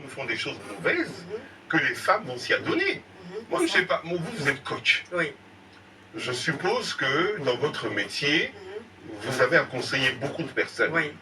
Font des choses mauvaises que les femmes vont s'y adonner. Moi, je sais pas. Vous êtes coach. Oui. Je suppose que dans votre métier, vous avez à conseiller beaucoup de personnes. Oui.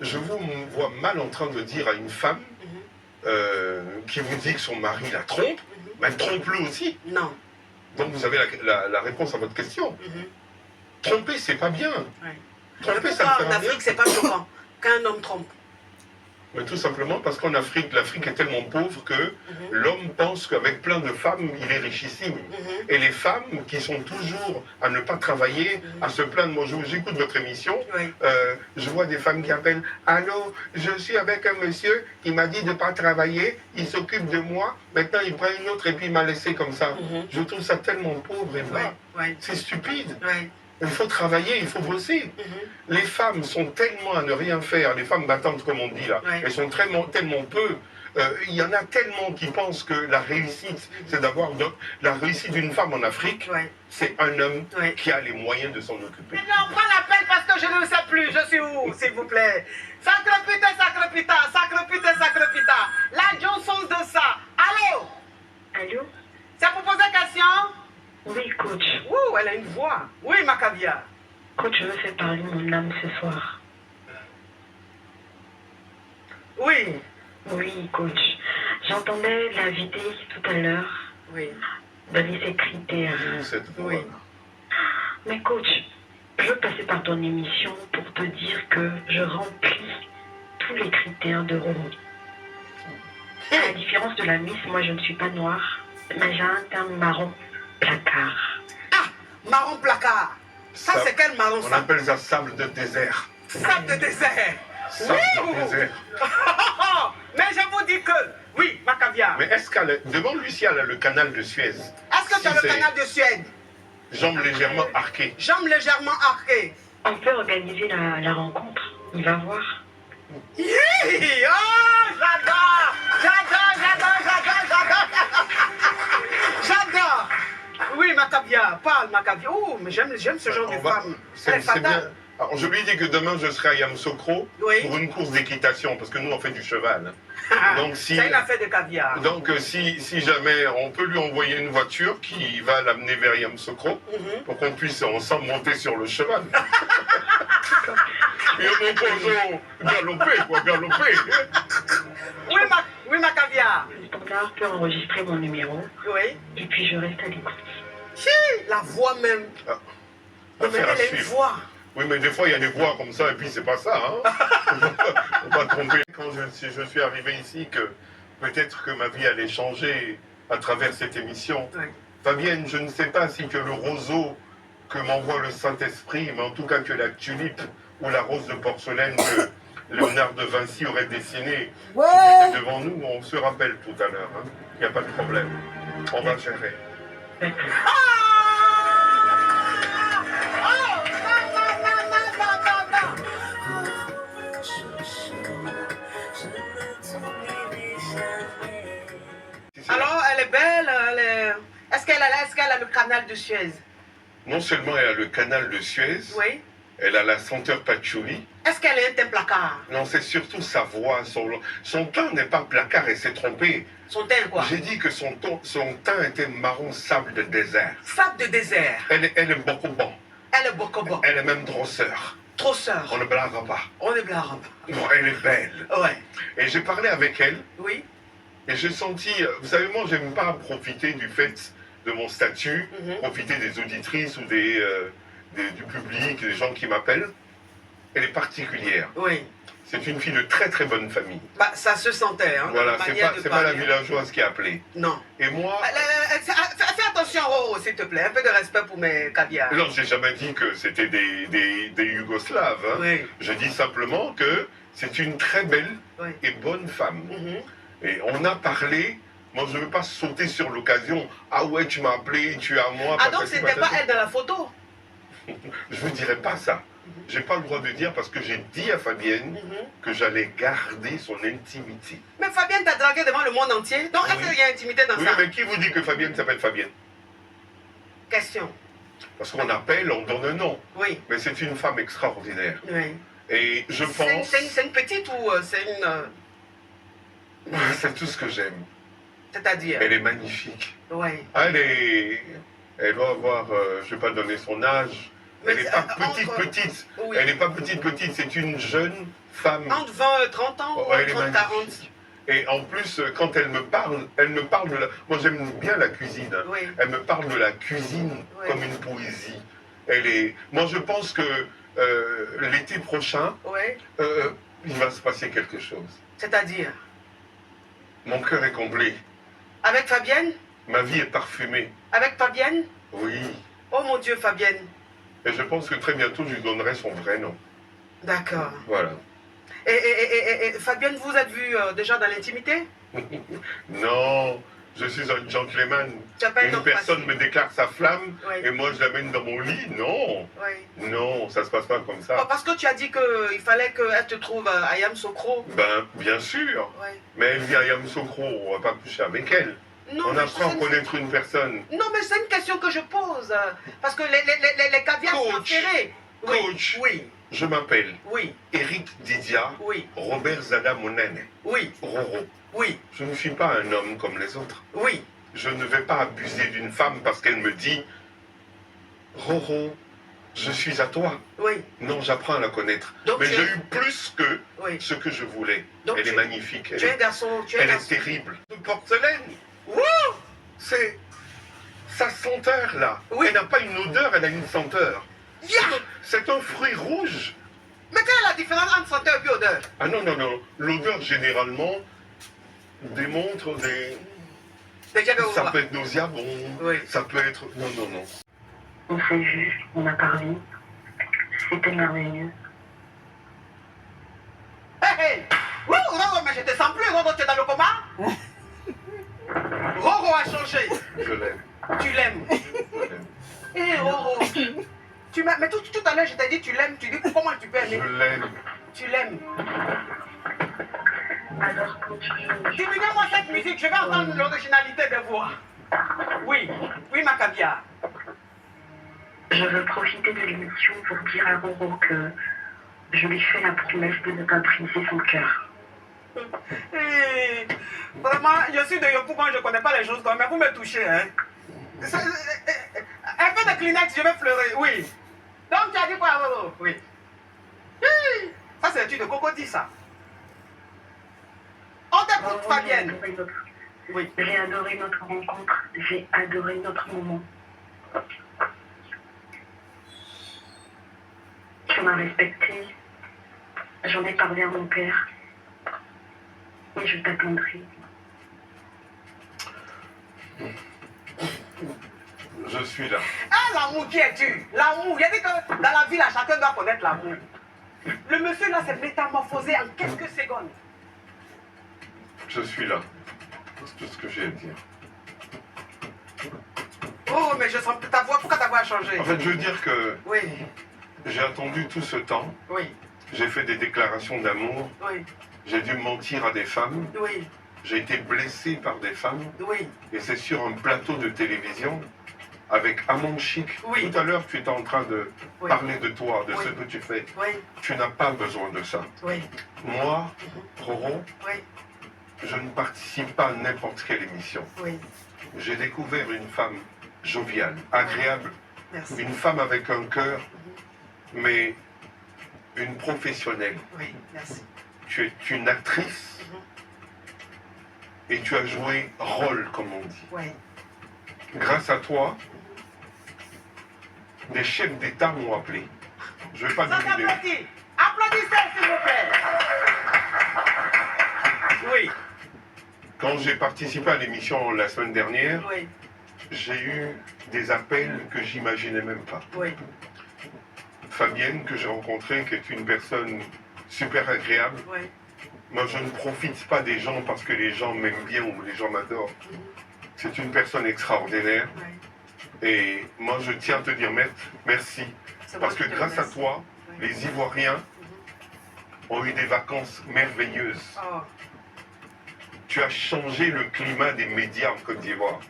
Je vous vois mal en train de dire à une femme qui vous dit que son mari la trompe, mais trompe-le aussi. Non. Donc vous avez la réponse à votre question. Tromper, c'est pas bien. Oui. Tromper, Mais ça pourquoi me en fait bien. Afrique, c'est pas choquant qu'un homme trompe? Mais tout simplement parce qu'en Afrique, l'Afrique est tellement pauvre que l'homme pense qu'avec plein de femmes, il est richissime. Et les femmes qui sont toujours à ne pas travailler, à se plaindre, moi j'écoute votre émission, je vois des femmes qui appellent « Allô, je suis avec un monsieur, il m'a dit de ne pas travailler, il s'occupe de moi, maintenant il prend une autre et puis il m'a laissé comme ça. Je trouve ça tellement pauvre et bas. C'est stupide. Il faut travailler, il faut bosser. Les femmes sont tellement à ne rien faire, les femmes battantes comme on dit là, elles sont tellement peu. Il y en a tellement qui pensent que la réussite, c'est d'avoir la réussite d'une femme en Afrique, c'est un homme qui a les moyens de s'en occuper. Non, prends l'appel parce que je ne sais plus. Je suis où, s'il vous plaît? Sacre putain, sacre putain, sacre putain, sacre putain. La Johnson de ça. Allô? Allô? C'est pour poser question? Oui, coach. Ouh, elle a une voix. Oui, ma caviar. Coach, je veux faire parler mon âme ce soir. Oui. Oui, coach. J'entendais l'invité tout à l'heure donner ses critères. Cette voix. Mais coach, je veux passer par ton émission pour te dire que je remplis tous les critères de Roro. À la différence de la Miss, moi je ne suis pas noire, mais j'ai un teint marron placard. Ah, marron placard. Ça, c'est quel marron On ça? appelle ça sable de désert. Sable de désert. Sable de désert. Mais je vous dis que, oui, ma caviar. Mais est-ce qu'elle demande-lui si elle a le canal de Suez? Est-ce que tu as le canal de Suède? Jambes légèrement arquées. Jambes légèrement arquées. On peut organiser la rencontre, il va voir. Oh, j'adore. J'adore. Oui, ma caviar, parle, ma caviar. Oh, mais j'aime ce genre de femme. C'est bien. Alors, je lui dis que demain, je serai à Yamoussoukro pour une course d'équitation, parce que nous, on fait du cheval. Donc, c'est une affaire de caviar. Donc, si jamais on peut lui envoyer une voiture qui va l'amener vers Yamoussoukro, pour qu'on puisse ensemble monter sur le cheval. Et mon poison, galoper. Oui, ma caviar. Le standard peut enregistrer mon numéro. Oui. Et puis je reste à l'écoute. Si, la voix même. Non, mais elle a une voix. Oui, mais des fois, il y a des voix comme ça, et puis c'est pas ça. Hein. Faut pas tromper. Quand je suis arrivé ici, que peut-être que ma vie allait changer à travers cette émission. Fabienne, je ne sais pas si que le roseau que m'envoie le Saint-Esprit, mais en tout cas que la tulipe ou la rose de porcelaine que Léonard de Vinci aurait dessinée était devant nous, on se rappelle tout à l'heure. Hein. Il n'y a pas de problème. On va gérer. Alors, elle est belle, est-ce qu'elle a le canal de Suez? Non seulement elle a le canal de Suez, elle a la senteur patchouli. Est-ce qu'elle est un teint placard? Non, c'est surtout sa voix. Son teint n'est pas placard, elle s'est trompée. Son teint quoi? J'ai dit que son teint était marron sable de désert. Sable de désert. Elle est beaucoup bon. Elle est beaucoup bon. Elle est même drosseur. Drosseur. On ne blaguera pas. On ne blaguera pas. Non, elle est belle. Ouais. Et j'ai parlé avec elle. Oui. Et j'ai senti, vous savez, moi, j'aime pas profiter du fait de mon statut, profiter des auditrices ou du public, des gens qui m'appellent. Elle est particulière. Oui. C'est une fille de très très bonne famille. Bah, ça se sentait, hein. Voilà, c'est pas la villageoise qui a appelé. Non. Et moi... Fais attention, Roro, s'il te plaît. Un peu de respect pour mes caviars. Non, j'ai jamais dit que c'était des Yougoslaves. Hein. Oui. Je dis simplement que c'est une très belle et bonne femme. Et on a parlé... Moi, je ne veux pas sauter sur l'occasion. Ah ouais, tu m'as appelé, tu es à moi. Ah donc, c'était pas elle dans la photo? Je ne dirais pas ça. J'ai pas le droit de dire parce que j'ai dit à Fabienne que j'allais garder son intimité. Mais Fabienne t'a dragué devant le monde entier. Donc, est-ce qu'il y a intimité dans ça? Oui, mais qui vous dit que Fabienne s'appelle Fabienne? Question. Parce qu'on appelle, on donne un nom. Oui, Mais c'est une femme extraordinaire. oui. Et je pense... C'est une petite ou c'est une... C'est tout ce que j'aime. C'est-à-dire? Elle est magnifique. Oui. Elle doit avoir, je ne vais pas donner son âge. Elle n'est pas petite. Oui. Elle n'est pas petite. C'est une jeune femme. Entre 20 et 30 ans ou Elle est 30, 40? magnifique. Et en plus, quand elle me parle de la... Moi, j'aime bien la cuisine. Hein. Oui. Elle me parle de la cuisine Oui. comme une poésie. Moi, je pense que l'été prochain, Oui. il va se passer quelque chose. C'est-à-dire? Mon cœur est comblé. Avec Fabienne? Ma vie est parfumée. Avec Fabienne? Oui. Oh mon Dieu, Fabienne. Et je pense que très bientôt, je lui donnerai son vrai nom. D'accord. Voilà. Et Fabienne, vous êtes vue déjà dans l'intimité? Non, je suis un gentleman. Tu n'as pas un Une homme personne facile. me déclare sa flamme Oui. et moi je l'amène dans mon lit. Non, Oui. non, ça se passe pas comme Oh, ça. parce que tu as dit qu'il fallait qu'elle te trouve à Ayam Sokro. Ben, bien sûr. Oui. Mais elle vient à Yamoussoukro, on va pas coucher avec elle. Non, On mais apprend à c'est- connaître une personne. Non, mais c'est une question que je pose. Parce que les caviars sont Coach. enterrés. Oui. Coach. Oui. Je m'appelle Oui. Eric Didia, Oui. Robert Zada Monene, Oui. Roro. Oui. Je ne suis pas un homme comme les autres. Oui. Je ne vais pas abuser d'une femme parce qu'elle me dit Roro, je suis à toi. Oui. Non, j'apprends à la connaître. Donc Mais tu j'ai es- eu plus que Oui. ce que je voulais. Donc Elle est tu- magnifique. Tu es un garçon. Tu es un Elle est garçon. terrible. De porcelaine. Wouh! C'est sa senteur là. Oui. Elle n'a pas une odeur, elle a une senteur. Yeah! C'est un fruit rouge. Mais quelle est la différence entre senteur et odeur? Ah non, non, non. L'odeur généralement démontre des... Déjà que Ça peut être nauséabond. Oui. Ça peut être... Non, non, non. On s'est vu, on a parlé. C'était merveilleux. Hey, hey! Wouh, Roro, mais je te sens plus, Roro, tu es dans le coma? Roro a changé. Je l'aime. Tu l'aimes. Je l'aime. Hé, Roro. Tu m'as... Mais tout à l'heure, je t'ai dit tu l'aimes. Tu dis comment tu peux aimer? Je l'aime. Tu l'aimes. Alors continue. Diminue-moi cette musique, je vais entendre l'originalité de voix. Oui, oui, ma caviar. Je veux profiter de l'émission pour dire à Roro que je lui fais la promesse de ne pas briser son cœur. Hé, vraiment, je suis de Yopougon, je ne connais pas les choses comme mais vous me touchez, hein. Un peu de Kleenex, je vais pleurer, oui. Donc tu as dit quoi, Roro? Oui. Hi, ça c'est l'étude de Cocody, ça. On t'écoute, Roro, Fabienne. Oui. J'ai adoré notre rencontre, j'ai adoré notre moment. Tu m'as respecté, j'en ai parlé à mon père, et je t'attendrai. Je suis là. Ah, l'amour qui est tu? L'amour. Il a dit que dans la vie, là, chacun doit connaître l'amour. Le monsieur, là, s'est métamorphosé en quelques secondes. Je suis là. C'est tout ce que j'ai à dire. Oh, mais je sens ta voix. Pourquoi ta voix a changé? En fait, je veux dire que Oui, j'ai attendu tout ce temps. oui, J'ai fait des déclarations d'amour. oui, J'ai dû mentir à des femmes. oui, J'ai été blessé par des femmes. oui, Et c'est sur un plateau de télévision avec Amon Chic. Oui. Tout à l'heure, tu étais en train de Oui. parler de toi, de Oui. ce que tu fais. oui, Tu n'as pas besoin de ça. oui, Moi, Roro, oui, je ne participe pas à n'importe quelle émission. oui. J'ai découvert une femme joviale, agréable, Merci. une femme avec un cœur, mais une professionnelle. Oui, merci. Tu es une actrice et tu as joué rôle, comme on dit. Oui. Grâce à toi, des chefs d'État m'ont appelé. Je ne vais pas Ça donner des... s'applaudit. Applaudissez, s'il vous plaît. Oui, Quand j'ai participé à l'émission la semaine dernière, oui, j'ai eu des appels que j'imaginais même pas. oui, Fabienne, que j'ai rencontrée, qui est une personne super agréable. oui. Moi, je ne profite pas des gens parce que les gens m'aiment bien ou les gens m'adorent. C'est une personne extraordinaire. Oui. Et moi, je tiens à te dire merci. C'est Parce moi que qui te grâce à remercie. toi, Oui. les Ivoiriens ont eu des vacances merveilleuses. Oh, Tu as changé le climat des médias en Côte d'Ivoire.